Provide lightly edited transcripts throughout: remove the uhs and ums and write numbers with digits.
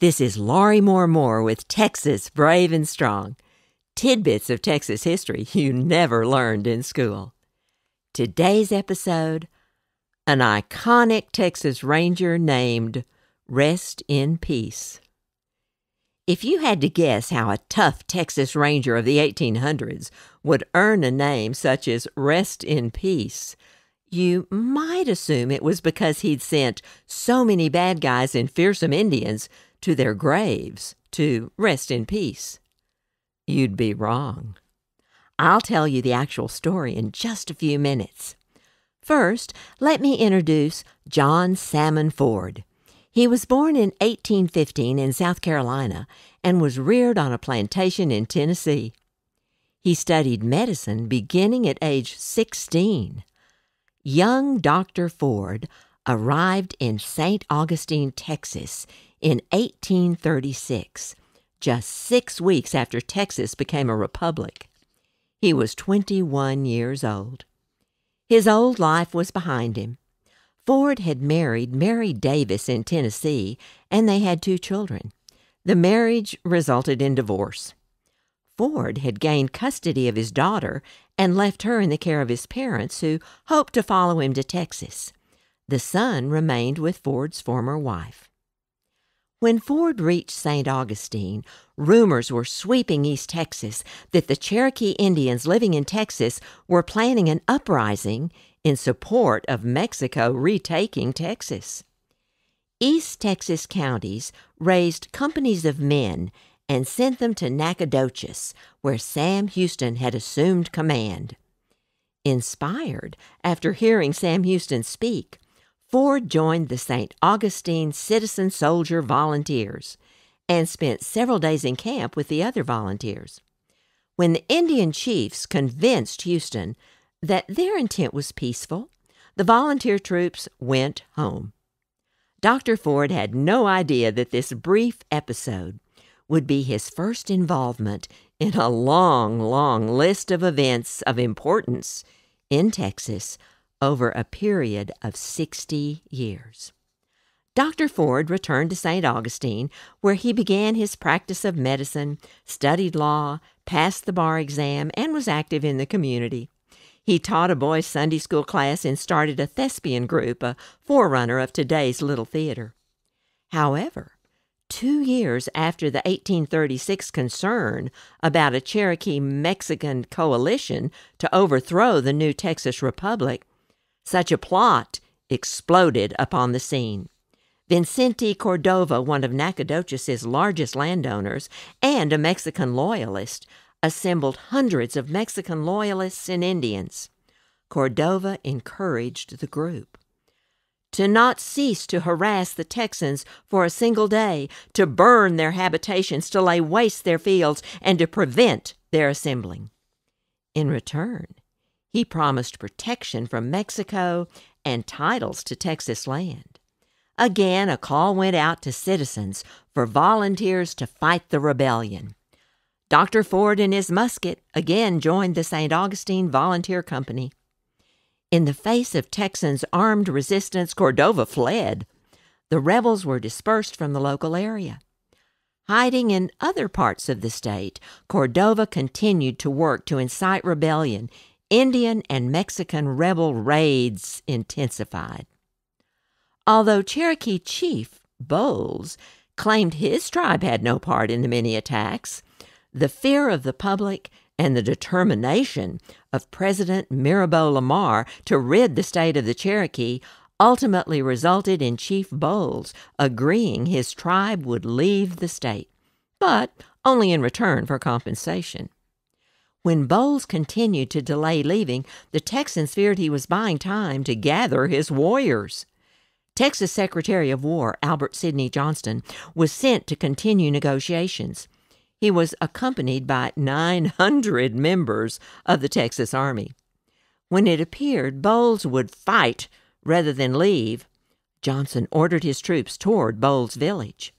This is Laurie Moore-Moore with Texas Brave and Strong. Tidbits of Texas history you never learned in school. Today's episode, an iconic Texas Ranger named Rest in Peace. If you had to guess how a tough Texas Ranger of the 1800s would earn a name such as Rest in Peace, you might assume it was because he'd sent so many bad guys and fearsome Indians to their graves to rest in peace. You'd be wrong. I'll tell you the actual story in just a few minutes. First, let me introduce John Salmon Ford. He was born in 1815 in South Carolina and was reared on a plantation in Tennessee. He studied medicine beginning at age 16. Young Dr. Ford arrived in St. Augustine, Texas in 1836, just 6 weeks after Texas became a republic. He was 21 years old. His old life was behind him. Ford had married Mary Davis in Tennessee, and they had 2 children. The marriage resulted in divorce. Ford had gained custody of his daughter and left her in the care of his parents, who hoped to follow him to Texas. The son remained with Ford's former wife. When Ford reached St. Augustine, rumors were sweeping East Texas that the Cherokee Indians living in Texas were planning an uprising in support of Mexico retaking Texas. East Texas counties raised companies of men and sent them to Nacogdoches, where Sam Houston had assumed command. Inspired after hearing Sam Houston speak, Ford joined the St. Augustine Citizen Soldier Volunteers and spent several days in camp with the other volunteers. When the Indian chiefs convinced Houston that their intent was peaceful, the volunteer troops went home. Dr. Ford had no idea that this brief episode would be his first involvement in a long, long list of events of importance in Texas over a period of 60 years. Dr. Ford returned to St. Augustine, where he began his practice of medicine, studied law, passed the bar exam, and was active in the community. He taught a boys' Sunday school class and started a thespian group, a forerunner of today's Little Theater. However, 2 years after the 1836 concern about a Cherokee-Mexican coalition to overthrow the new Texas Republic, such a plot exploded upon the scene. Vicente Cordova, one of Nacogdoches' largest landowners and a Mexican loyalist, assembled hundreds of Mexican loyalists and Indians. Cordova encouraged the group to not cease to harass the Texans for a single day, to burn their habitations, to lay waste their fields, and to prevent their assembling. In return, he promised protection from Mexico and titles to Texas land. Again, a call went out to citizens for volunteers to fight the rebellion. Dr. Ford and his musket again joined the St. Augustine Volunteer Company. In the face of Texans' armed resistance, Cordova fled. The rebels were dispersed from the local area. Hiding in other parts of the state, Cordova continued to work to incite rebellion. Indian and Mexican rebel raids intensified. Although Cherokee Chief Bowles claimed his tribe had no part in the many attacks, the fear of the public and the determination of President Mirabeau Lamar to rid the state of the Cherokee ultimately resulted in Chief Bowles agreeing his tribe would leave the state, but only in return for compensation. When Bowles continued to delay leaving, the Texans feared he was buying time to gather his warriors. Texas Secretary of War Albert Sidney Johnston was sent to continue negotiations. He was accompanied by 900 members of the Texas Army. When it appeared Bowles would fight rather than leave, Johnson ordered his troops toward Bowles Village.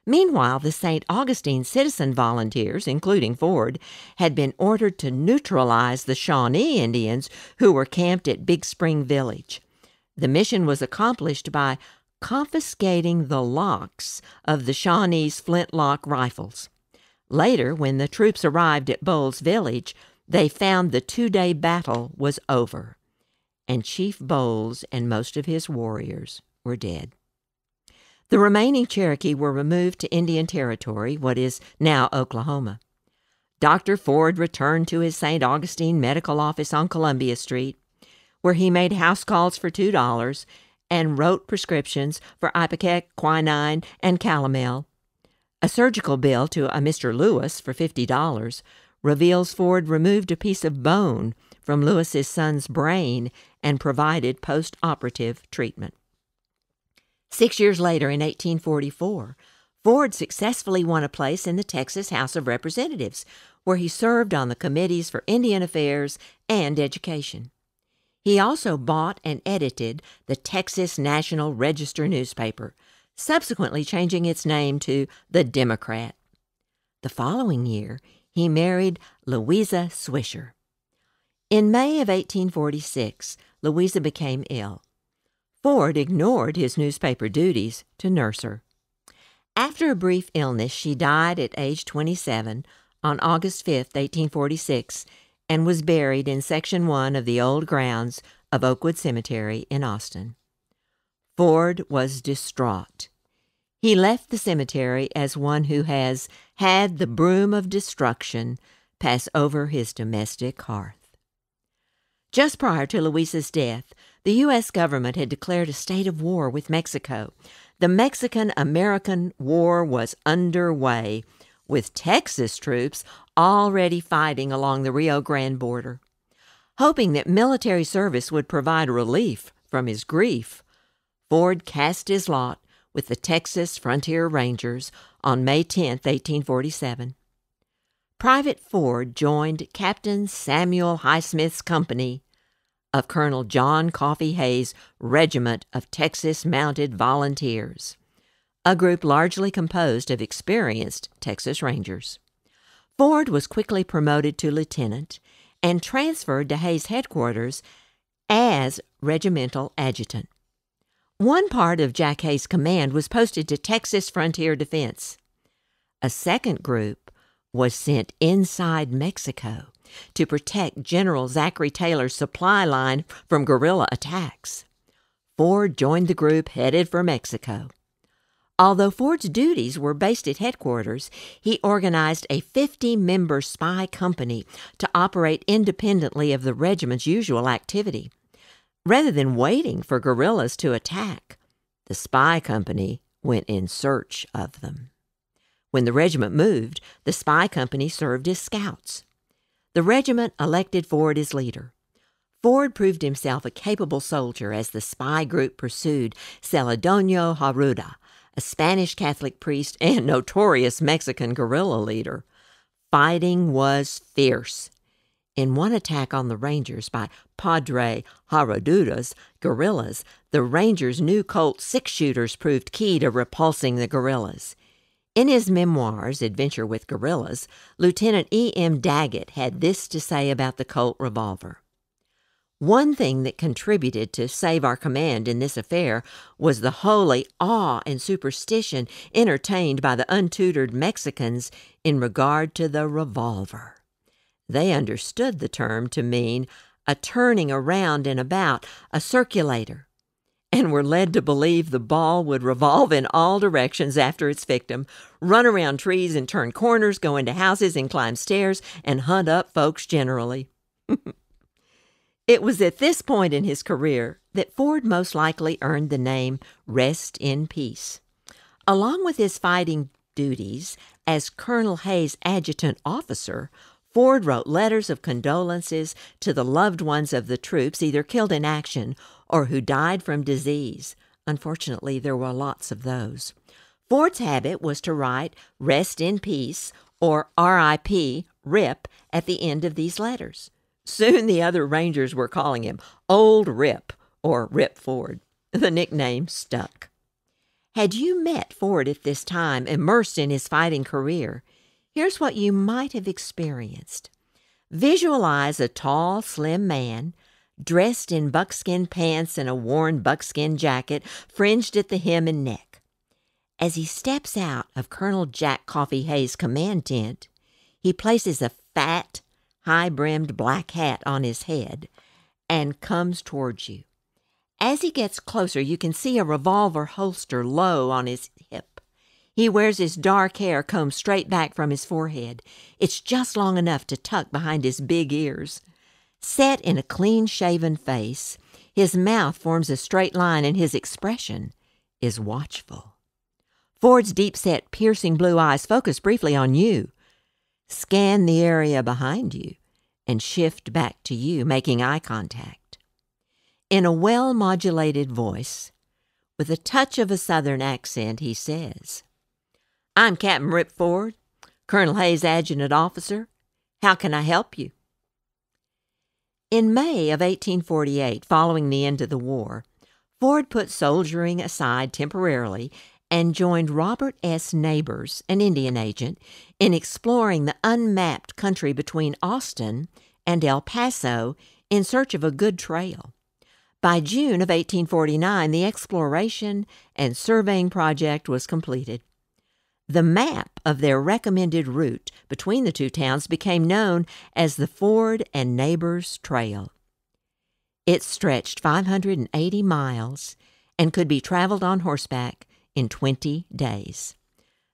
Meanwhile, the St. Augustine citizen volunteers, including Ford, had been ordered to neutralize the Shawnee Indians who were camped at Big Spring Village. The mission was accomplished by confiscating the locks of the Shawnees flintlock rifles. Later, when the troops arrived at Bowles Village, they found the 2-day battle was over, and Chief Bowles and most of his warriors were dead. The remaining Cherokee were removed to Indian Territory, what is now Oklahoma. Dr. Ford returned to his St. Augustine medical office on Columbia Street, where he made house calls for $2 and wrote prescriptions for ipecac, quinine, and calomel. A surgical bill to a Mr. Lewis for $50 reveals Ford removed a piece of bone from Lewis's son's brain and provided post-operative treatment. 6 years later, in 1844, Ford successfully won a place in the Texas House of Representatives, where he served on the committees for Indian Affairs and Education. He also bought and edited the Texas National Register newspaper, subsequently changing its name to The Democrat. The following year, he married Louisa Swisher. In May of 1846, Louisa became ill. Ford ignored his newspaper duties to nurse her. After a brief illness, she died at age 27 on August 5, 1846, and was buried in Section 1 of the old grounds of Oakwood Cemetery in Austin. Ford was distraught. He left the cemetery as one who has had the broom of destruction pass over his domestic hearth. Just prior to Louisa's death, the U.S. government had declared a state of war with Mexico. The Mexican-American War was underway, with Texas troops already fighting along the Rio Grande border. Hoping that military service would provide relief from his grief, Ford cast his lot with the Texas Frontier Rangers on May 10, 1847. Private Ford joined Captain Samuel Highsmith's company of Colonel John Coffee Hayes' Regiment of Texas Mounted Volunteers, a group largely composed of experienced Texas Rangers. Ford was quickly promoted to lieutenant and transferred to Hayes' headquarters as regimental adjutant. One part of Jack Hayes' command was posted to Texas Frontier Defense. A second group was sent inside Mexico to protect General Zachary Taylor's supply line from guerrilla attacks. Ford joined the group headed for Mexico. Although Ford's duties were based at headquarters, he organized a 50-member spy company to operate independently of the regiment's usual activity. Rather than waiting for guerrillas to attack, the spy company went in search of them. When the regiment moved, the spy company served as scouts. The regiment elected Ford as leader. Ford proved himself a capable soldier as the spy group pursued Celedonio Haruda, a Spanish Catholic priest and notorious Mexican guerrilla leader. Fighting was fierce. In one attack on the Rangers by Padre Haruda's guerrillas, the Rangers' new Colt six-shooters proved key to repulsing the guerrillas. In his memoirs, Adventure with Guerrillas, Lieutenant E.M. Daggett had this to say about the Colt revolver. One thing that contributed to save our command in this affair was the holy awe and superstition entertained by the untutored Mexicans in regard to the revolver. They understood the term to mean a turning around and about, a circulator, and were led to believe the ball would revolve in all directions after its victim, run around trees and turn corners, go into houses and climb stairs, and hunt up folks generally. It was at this point in his career that Ford most likely earned the name Rest in Peace. Along with his fighting duties as Colonel Hayes' adjutant officer, Ford wrote letters of condolences to the loved ones of the troops either killed in action or who died from disease. Unfortunately, there were lots of those. Ford's habit was to write Rest in Peace or R.I.P., RIP, at the end of these letters. Soon the other Rangers were calling him Old Rip or Rip Ford. The nickname stuck. Had you met Ford at this time, immersed in his fighting career, here's what you might have experienced. Visualize a tall, slim man, dressed in buckskin pants and a worn buckskin jacket fringed at the hem and neck. As he steps out of Colonel Jack Coffee Hayes' command tent, he places a fat, high-brimmed black hat on his head and comes towards you. As he gets closer, you can see a revolver holster low on his hip. He wears his dark hair combed straight back from his forehead. It's just long enough to tuck behind his big ears. Set in a clean-shaven face, his mouth forms a straight line and his expression is watchful. Ford's deep-set, piercing blue eyes focus briefly on you, scan the area behind you, and shift back to you, making eye contact. In a well-modulated voice, with a touch of a Southern accent, he says, "I'm Captain Rip Ford, Colonel Hayes' adjutant officer. How can I help you?" In May of 1848, following the end of the war, Ford put soldiering aside temporarily and joined Robert S. Neighbors, an Indian agent, in exploring the unmapped country between Austin and El Paso in search of a good trail. By June of 1849, the exploration and surveying project was completed. The map of their recommended route between the two towns became known as the Ford and Neighbors Trail. It stretched 580 miles and could be traveled on horseback in 20 days.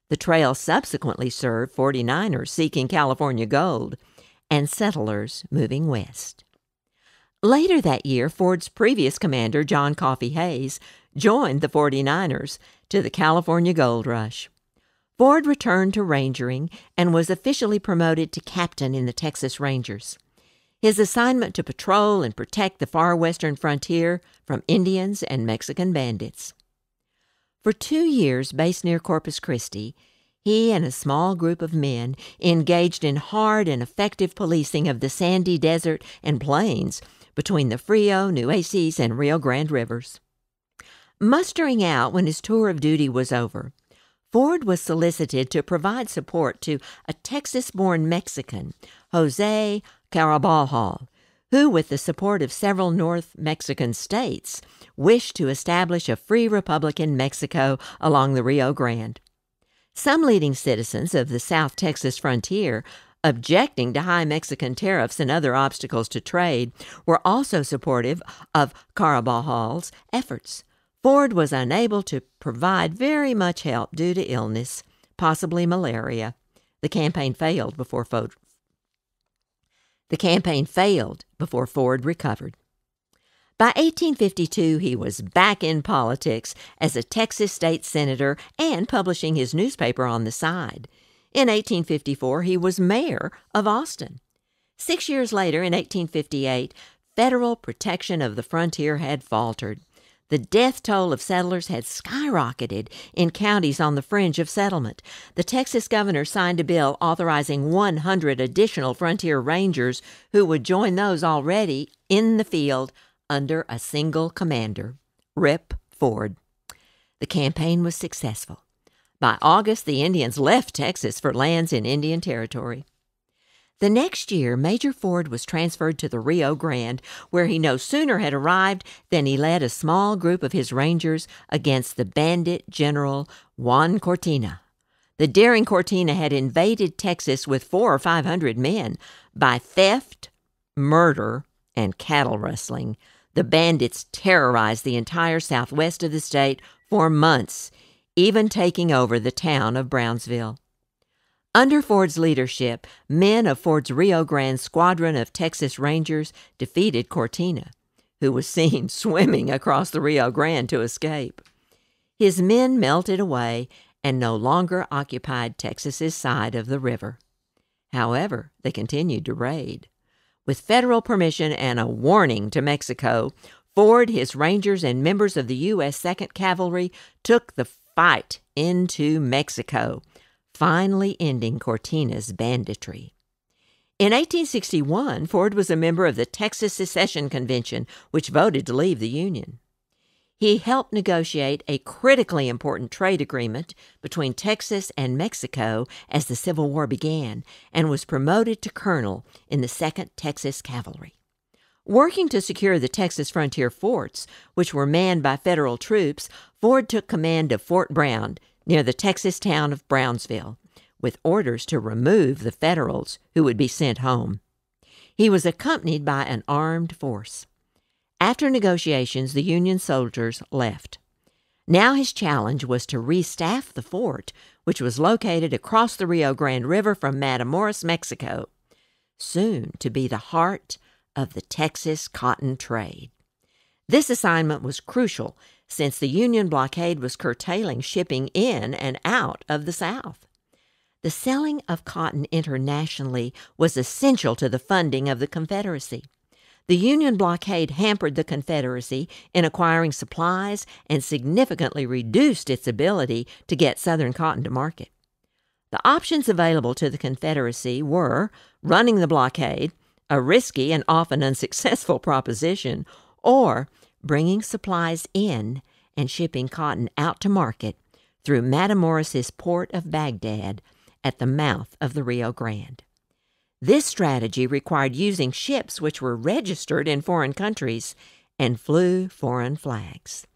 The trail subsequently served 49ers seeking California gold and settlers moving west. Later that year, Ford's previous commander, John Coffee Hayes, joined the 49ers to the California gold rush. Ford returned to rangering and was officially promoted to captain in the Texas Rangers. His assignment to patrol and protect the far western frontier from Indians and Mexican bandits. For 2 years, based near Corpus Christi, he and a small group of men engaged in hard and effective policing of the sandy desert and plains between the Frio, Nueces, and Rio Grande rivers. Mustering out when his tour of duty was over, Ford was solicited to provide support to a Texas-born Mexican, Jose Caraballo, who, with the support of several North Mexican states, wished to establish a free republic in Mexico along the Rio Grande. Some leading citizens of the South Texas frontier, objecting to high Mexican tariffs and other obstacles to trade, were also supportive of Caraballo's efforts. Ford was unable to provide very much help due to illness, possibly malaria. The campaign failed before Ford recovered. By 1852, he was back in politics as a Texas state senator and publishing his newspaper on the side. In 1854, he was mayor of Austin. 6 years later, in 1858, federal protection of the frontier had faltered. The death toll of settlers had skyrocketed in counties on the fringe of settlement. The Texas governor signed a bill authorizing 100 additional frontier rangers who would join those already in the field under a single commander, Rip Ford. The campaign was successful. By August, the Indians left Texas for lands in Indian Territory. The next year, Major Ford was transferred to the Rio Grande, where he no sooner had arrived than he led a small group of his rangers against the bandit general Juan Cortina. The daring Cortina had invaded Texas with 400 or 500 men. By theft, murder, and cattle rustling, the bandits terrorized the entire southwest of the state for months, even taking over the town of Brownsville. Under Ford's leadership, men of Ford's Rio Grande squadron of Texas Rangers defeated Cortina, who was seen swimming across the Rio Grande to escape. His men melted away and no longer occupied Texas's side of the river. However, they continued to raid. With federal permission and a warning to Mexico, Ford, his Rangers, and members of the U.S. 2nd Cavalry took the fight into Mexico, finally ending Cortina's banditry. In 1861, Ford was a member of the Texas Secession Convention, which voted to leave the Union. He helped negotiate a critically important trade agreement between Texas and Mexico as the Civil War began, and was promoted to colonel in the 2nd Texas Cavalry. Working to secure the Texas frontier forts, which were manned by federal troops, Ford took command of Fort Brown near the Texas town of Brownsville, with orders to remove the Federals who would be sent home. He was accompanied by an armed force. After negotiations, the Union soldiers left. Now his challenge was to restaff the fort, which was located across the Rio Grande River from Matamoros, Mexico, soon to be the heart of the Texas cotton trade. This assignment was crucial since the Union blockade was curtailing shipping in and out of the South. The selling of cotton internationally was essential to the funding of the Confederacy. The Union blockade hampered the Confederacy in acquiring supplies and significantly reduced its ability to get Southern cotton to market. The options available to the Confederacy were running the blockade, a risky and often unsuccessful proposition, or bringing supplies in and shipping cotton out to market through Matamoros's port of Baghdad at the mouth of the Rio Grande. This strategy required using ships which were registered in foreign countries and flew foreign flags.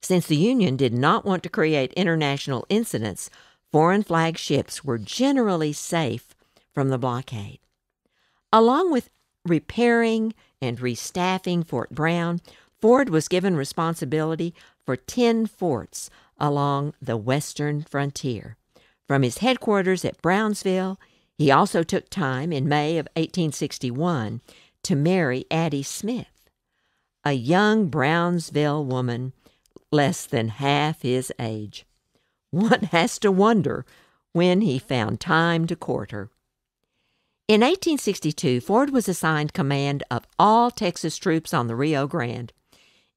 Since the Union did not want to create international incidents, foreign flag ships were generally safe from the blockade. Along with repairing and restaffing Fort Brown, Ford was given responsibility for 10 forts along the western frontier. From his headquarters at Brownsville, he also took time in May of 1861 to marry Addie Smith, a young Brownsville woman less than half his age. One has to wonder when he found time to court her. In 1862, Ford was assigned command of all Texas troops on the Rio Grande.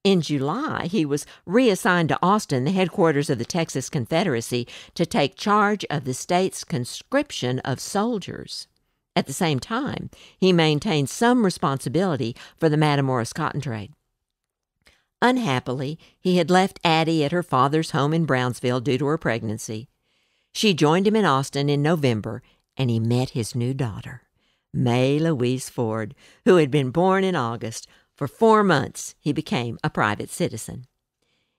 In July, he was reassigned to Austin, the headquarters of the Texas Confederacy, to take charge of the state's conscription of soldiers. At the same time, he maintained some responsibility for the Matamoros cotton trade. Unhappily, he had left Addie at her father's home in Brownsville due to her pregnancy. She joined him in Austin in November, and he met his new daughter, May Louise Ford, who had been born in August. For 4 months, he became a private citizen.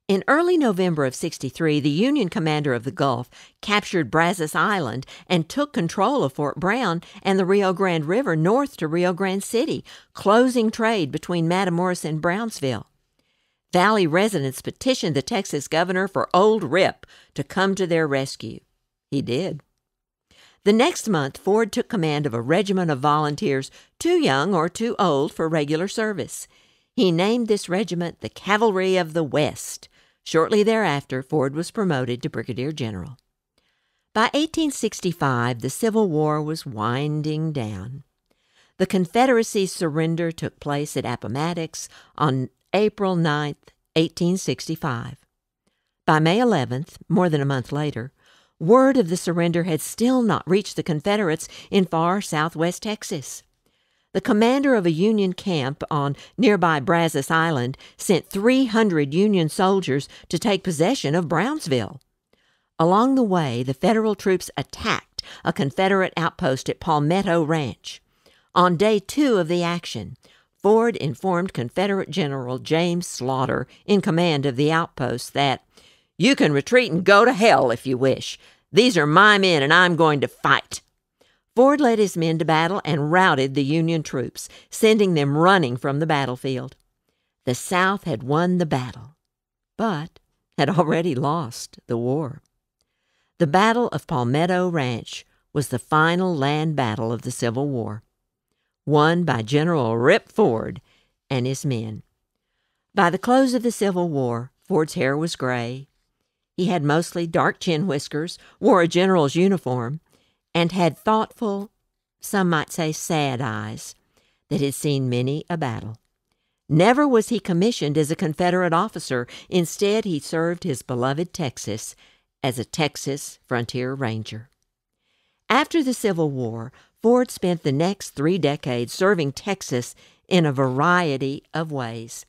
In early November of '63, the Union commander of the Gulf captured Brazos Island and took control of Fort Brown and the Rio Grande River north to Rio Grande City, closing trade between Matamoros and Brownsville. Valley residents petitioned the Texas governor for Old Rip to come to their rescue. He did. The next month, Ford took command of a regiment of volunteers too young or too old for regular service. He named this regiment the Cavalry of the West. Shortly thereafter, Ford was promoted to brigadier general. By 1865, the Civil War was winding down. The Confederacy's surrender took place at Appomattox on April 9, 1865. By May 11th, more than a month later, word of the surrender had still not reached the Confederates in far southwest Texas. The commander of a Union camp on nearby Brazos Island sent 300 Union soldiers to take possession of Brownsville. Along the way, the Federal troops attacked a Confederate outpost at Palmetto Ranch. On day 2 of the action, Ford informed Confederate General James Slaughter, in command of the outpost, that "You can retreat and go to hell if you wish. These are my men, and I'm going to fight." Ford led his men to battle and routed the Union troops, sending them running from the battlefield. The South had won the battle, but had already lost the war. The Battle of Palmetto Ranch was the final land battle of the Civil War, won by General Rip Ford and his men. By the close of the Civil War, Ford's hair was gray. He had mostly dark chin whiskers, wore a general's uniform, and had thoughtful, some might say sad eyes that had seen many a battle. Never was he commissioned as a Confederate officer. Instead, he served his beloved Texas as a Texas frontier ranger. After the Civil War, Ford spent the next 3 decades serving Texas in a variety of ways.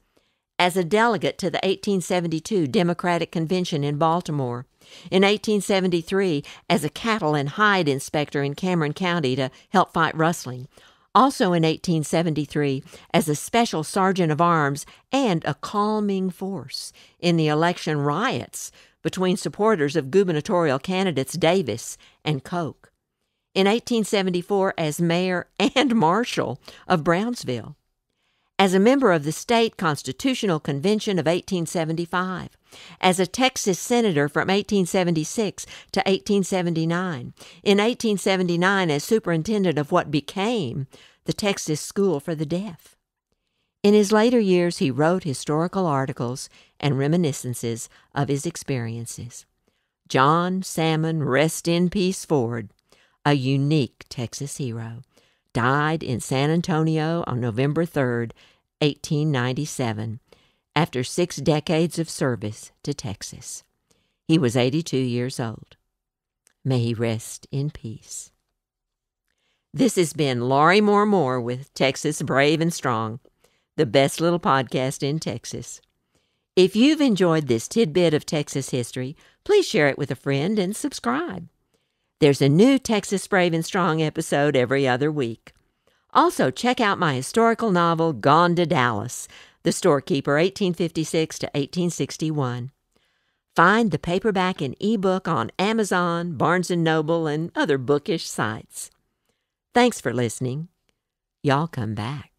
As a delegate to the 1872 Democratic Convention in Baltimore, in 1873 as a cattle and hide inspector in Cameron County to help fight rustling, Also in 1873 as a special sergeant of arms and a calming force in the election riots between supporters of gubernatorial candidates Davis and Koch. In 1874 as mayor and marshal of Brownsville. As a member of the State Constitutional Convention of 1875, as a Texas senator from 1876 to 1879, in 1879 as superintendent of what became the Texas School for the Deaf. In his later years, he wrote historical articles and reminiscences of his experiences. John Salmon Rest in Peace Ford, a unique Texas hero, died in San Antonio on November 3, 1897, after 6 decades of service to Texas. He was 82 years old. May he rest in peace. This has been Laurie Moore-Moore with Texas Brave and Strong, the best little podcast in Texas. If you've enjoyed this tidbit of Texas history, please share it with a friend and subscribe. There's a new Texas Brave and Strong episode every other week. Also, check out my historical novel, Gone to Dallas, The Storekeeper, 1856 to 1861. Find the paperback and ebook on Amazon, Barnes & Noble, and other bookish sites. Thanks for listening. Y'all come back.